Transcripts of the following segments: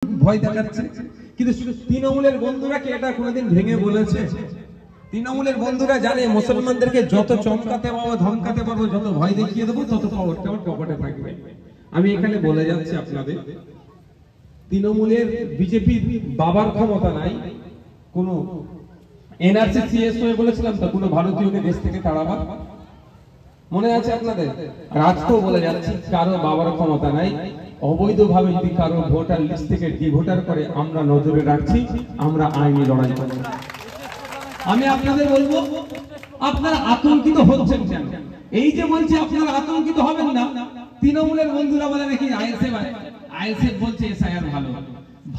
ভয় দেখাচ্ছে, কিন্তু তৃণমূলের বন্ধুরা কি এটা কোনোদিন ভেঙে বলেছে? তৃণমূলের বন্ধুরা জানে মুসলমানদেরকে যত চমকাতে পারবো, ধমকাতে পারবো, যত ভয় দেখিয়ে দেবো, তত পাওয়ারটা আমার পকেটে থাকবে। আমি এখানে বলে যাচ্ছি আপনাদের, তৃণমূলের বিজেপির বাবার ক্ষমতা নাই কোনো এনআরসি সিএসও বলেছিলাম তো কোনো ভারতীয়কে দেশ থেকে তাড়াবার, মনে আছে আপনাদের? আর আজকেও বলে যাচ্ছি, কারো বাবার ক্ষমতা নাই। অবৈধভাবে যদি কারো ভোটার লিস্ট থেকে ডিভোটার করে আমরা নজরে রাখছি, আমরা আইনি লড়াই করব। আমি আপনাদের বলবো, আপনারা আতঙ্কিত হচ্ছেন কেন? এই যে বলছি আপনারা আতঙ্কিত হবেন না, তৃণমূলের বন্ধুরা বলে নাকি আইএসএফ বলছে এসআইআর ভালো।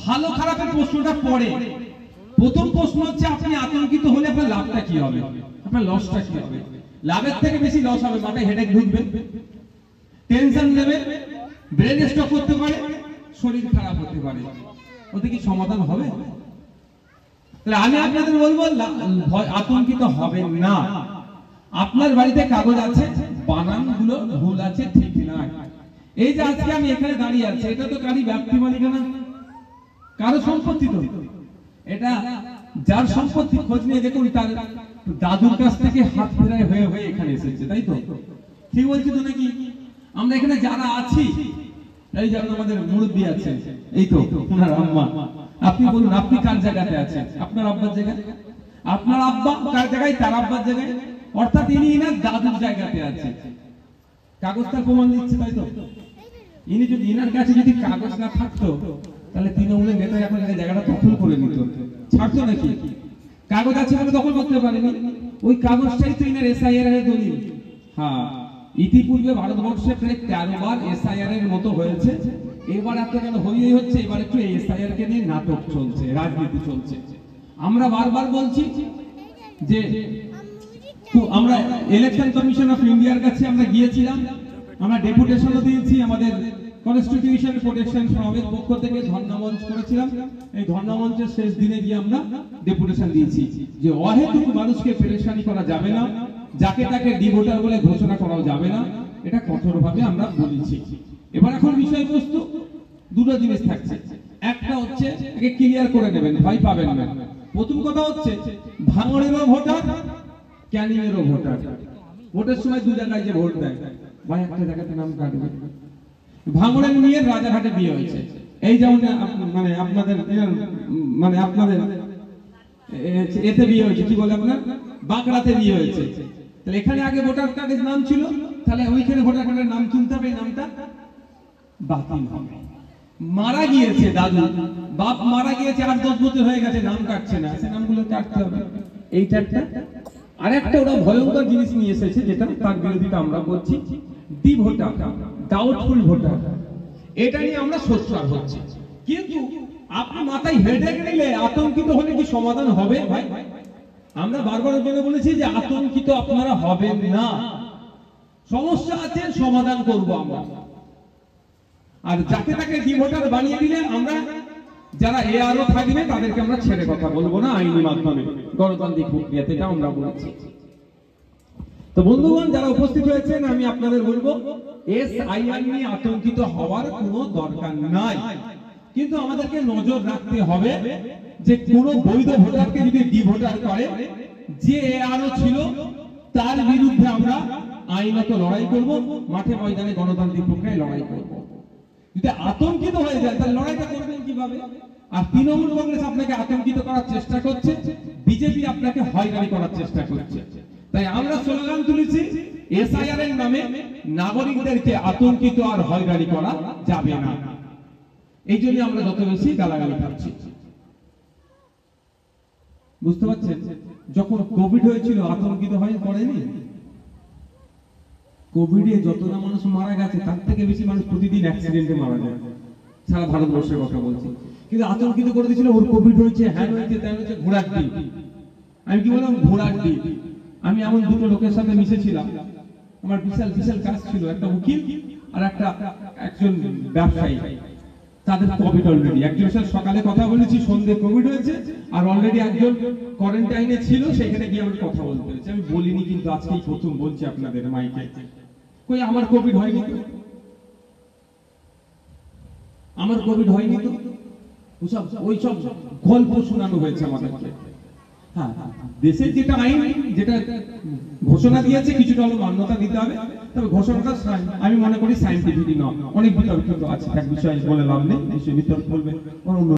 ভালো খারাপের প্রশ্নটা পড়ে, প্রথম প্রশ্ন হচ্ছে আপনি আতঙ্কিত হলে আপনার লাভটা কি হবে, আপনার লসটা কি হবে? লাভের থেকে বেশি লস হবে, মাথায় হেডেক ঢুকবে, টেনশন নেবে, ব্রেন স্ট্রোক করতে পারে, শরীর খারাপ হতে পারে। ওতে কি সমাধান হবে? তাহলে আমি আপনাদের বলবো আতঙ্কিত হবেন না। আপনার বাড়িতে কাগজ আছে, বানানগুলো ভুল আছে, ঠিক না। এই যে আজকে আমি এখানে দাঁড়িয়ে আছি, এটা তো কারি ব্যক্তি মালিকানা, কারো সম্পত্তি তো। এটা যার সম্পত্তি খোঁজ নিয়ে দেখুন, তার দাদুর কাছ থেকে হাত ফেরায় হয়ে হয়ে এখানে এসেছে, তাই তো? ঠিক বলছি তো নাকি? আমরা এখানে যারা আছি, এই যেমন আমাদের মুরব্বী আছেন, এই তো ওনার আম্মা। আপনি বলুন, আপনি কার জায়গাতে আছেন? আপনার আব্বার জায়গায়। আপনার আব্বা কার জায়গায়? তার আব্বার জায়গায়। অর্থাৎ ইনি ইনার দাদুর জায়গাতে আছে। কাগজটা প্রমাণ দিচ্ছে, তাই তো? ইনি যদি ইনার কাছে যদি কাগজ না থাকতো, তাহলে তৃণমূলের নেতা এখন এই জায়গাটা দখল করে নিত, ছাড়তো নাকি? কাগজ আছে বলে দখল করতে পারেনি। ওই কাগজটাই তো ইনার এসআইআর এর দলিল। হ্যাঁ, ইতিপূর্বে ভারতবর্ষে প্রায় 13 বার এসআইআর এর মতো হয়েছে। এবার এত কেন হইই হচ্ছে? এবার একটু এসআইআর কে নিয়ে নাটক চলছে, রাজনীতি চলছে। আমরা বারবার বলছি যে আমরা ইলেকশন কমিশন অফ ইন্ডিয়ার কাছে আমরা গিয়েছিলাম, আমরা ডেপুটেশনও দিয়েছি, আমাদের কনস্টিটিউশন প্রোটেকশন ফোরামের পক্ষ থেকে ধর্ণামঞ্চ করেছিলাম। এই ধর্ণামঞ্চের শেষ দিনে গিয়ে আমরা ডেপুটেশন দিয়েছি যে অহেতুক মানুষকে পেরেশানি করা যাবে না, যাকে তাকে ডিভোটার বলে ঘোষণা করাও যাবে না, এটা কঠোরভাবে আমরা বলেছি। এবার এখন বিষয়বস্তু দুটো জিনিস থাকছে, একটা হচ্ছে একে ক্লিয়ার করে নেবেন, ভয় পাবেন না। প্রথম কথা হচ্ছে ভাঙড়েরও ভোটার, ক্যানিংয়েরও ভোটার। ভোটের সময় দু জায়গায় যে ভোট দেয়, ভাই একটা জায়গাতে নাম কাটবে। ভাঙড়ের নিয়ে রাজারহাটে বিয়ে হয়েছে, এই যেমন মানে আপনাদের এতে বিয়ে হয়েছে, কি বলে আপনার বাঁকড়াতে বিয়ে হয়েছে। তাহলে এখানে আগে ভোটার কার্ডের নাম ছিল, তাহলে ওইখানে ভোটার কার্ডের নাম তুলতে হবে, নামটা বাতিল হবে। মারা গিয়েছে দাদু, বাপ মারা গিয়েছে, 8-10 বছর হয়ে গেছে, নাম কাটছে না, সে নামগুলো কাটতে হবে। এইটা একটা। আরেকটা ওরা ভয়ঙ্কর জিনিস নিয়ে এসেছে, যেটা তার বিরোধিতা আমরা করছি, ডি ভোটার, ডাউটফুল ভোটার। এটা নিয়ে আমরা সোচ্চার হচ্ছি। কিন্তু আপনি মাথায় হেডেক নিলে, আতঙ্কিত হলে কি সমাধান হবে ভাই? আমরা বারবার ওই জন্য বলেছি যে আতঙ্কিত আপনারা হবেন না, সমস্যা আছে, সমাধান করব আমরা। আর যাকে তাকে ডি ভোটার বানিয়ে দিলে আমরা, যারা এআরও থাকবে তাদেরকে আমরা ছেড়ে কথা বলবো না, আইনি মাধ্যমে গণতান্ত্রিক প্রক্রিয়াতে, এটা আমরা বলেছি। তো বন্ধুগণ যারা উপস্থিত হয়েছেন, আমি আপনাদের বলবো এসআইআর নিয়ে আতঙ্কিত হওয়ার কোনো দরকার নাই। কিন্তু আমাদেরকে নজর রাখতে হবে যে কোন বৈধ ভোটারকে যদি ডি ভোটার করে, যে এআরও ছিল তার বিরুদ্ধে আমরা আইনত লড়াই করব, মাঠে ময়দানে গণতান্ত্রিক প্রক্রিয়ায় লড়াই করব। যদি আতঙ্কিত হয়ে যায়, তাহলে লড়াইটা করবেন কিভাবে? আর তৃণমূল কংগ্রেস আপনাকে আতঙ্কিত করার চেষ্টা করছে, বিজেপি আপনাকে হয়রানি করার চেষ্টা করছে। তাই আমরা স্লোগান তুলেছি, এসআইআর এর নামে নাগরিকদেরকে আতঙ্কিত আর হয়রানি করা যাবে না। এই জন্য আমরা যত বেশি গালাগালি খাচ্ছি। বুঝতে পারছেন? যখন কোভিড হয়েছিল আতঙ্কিত হয়ে পড়েনি? কোভিডে যত না মানুষ মারা গেছে, তার থেকে বেশি মানুষ প্রতিদিন অ্যাক্সিডেন্টে মারা যায়, সারা ভারতবর্ষের কথা বলছি। কিন্তু আতঙ্কিত করে দিয়েছিল, ওর কোভিড হয়েছে, হ্যাঁ হয়েছে, তাই হয়েছে, ঘোড়ার ডিম। আমি কি বললাম? ঘোড়ার ডিম। আমি এমন দুটো লোকের সাথে মিশেছিলাম, আমার বিশাল বিশাল কাজ ছিল, একটা উকিল আর একজন ব্যবসায়ী। তাদের কোভিড অলরেডি, একজনের সাথে সকালে কথা বলেছি, সন্ধ্যে কোভিড হয়েছে, আর অলরেডি একজন কোয়ারেন্টাইনে ছিল, সেখানে গিয়ে আমি কথা বলতে হয়েছে। আমি বলিনি, কিন্তু আজকেই প্রথম বলছি আপনাদের মাইকে। কই আমার কোভিড হয়নি তো, আমার কোভিড হয়নি তো। ওইসব গল্প শোনানো হয়েছে আমাদেরকে। হ্যাঁ, দেশের যেটা আইন, যেটা ঘোষণা দিয়েছে, কিছুটা হলো মান্যতা দিতে হবে। তবে ঘোষণাটা আমি মনে করি সায়েন্টিফিক নয়, অনেক বিতর্কিত আছে। এক বিষয়ে বলে লাভ নেই, নিশ্চয়ই বিতর্ক বলবে।